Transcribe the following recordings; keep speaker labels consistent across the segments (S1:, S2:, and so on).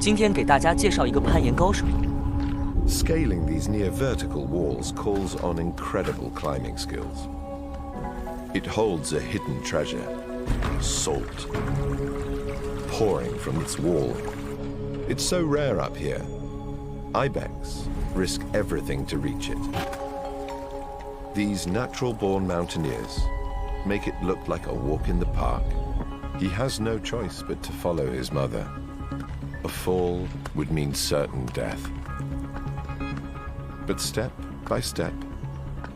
S1: 今天给大家介绍一个攀岩高手。
S2: Scaling these near-vertical walls calls on incredible climbing skills. It holds a hidden treasure, salt, pouring from its wall. It's so rare up here. Ibex risk everything to reach it. These natural-born mountaineers make it look like a walk in the park. He has no choice but to follow his mother. A fall would mean certain death. But step by step,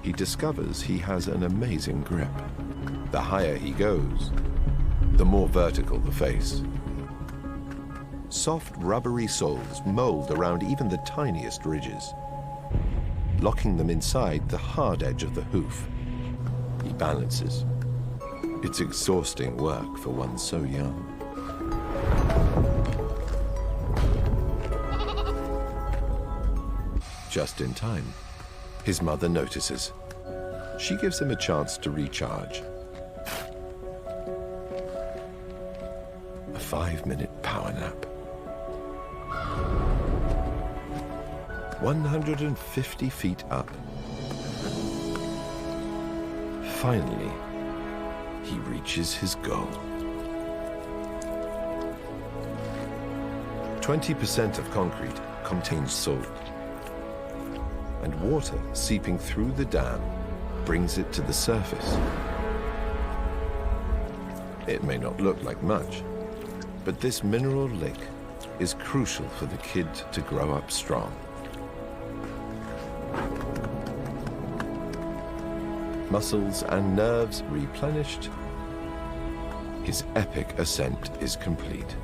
S2: he discovers he has an amazing grip. The higher he goes, the more vertical the face. Soft, rubbery soles mold around even the tiniest ridges, locking them inside the hard edge of the hoof. He balances. It's exhausting work for one so young. Just in time, his mother notices. She gives him a chance to recharge. A 5-minute power nap. 150 feet up. Finally, he reaches his goal. 20% of concrete contains salt, and water seeping through the dam brings it to the surface. It may not look like much, but this mineral lick is crucial for the kid to grow up strong. Muscles and nerves replenished, his epic ascent is complete.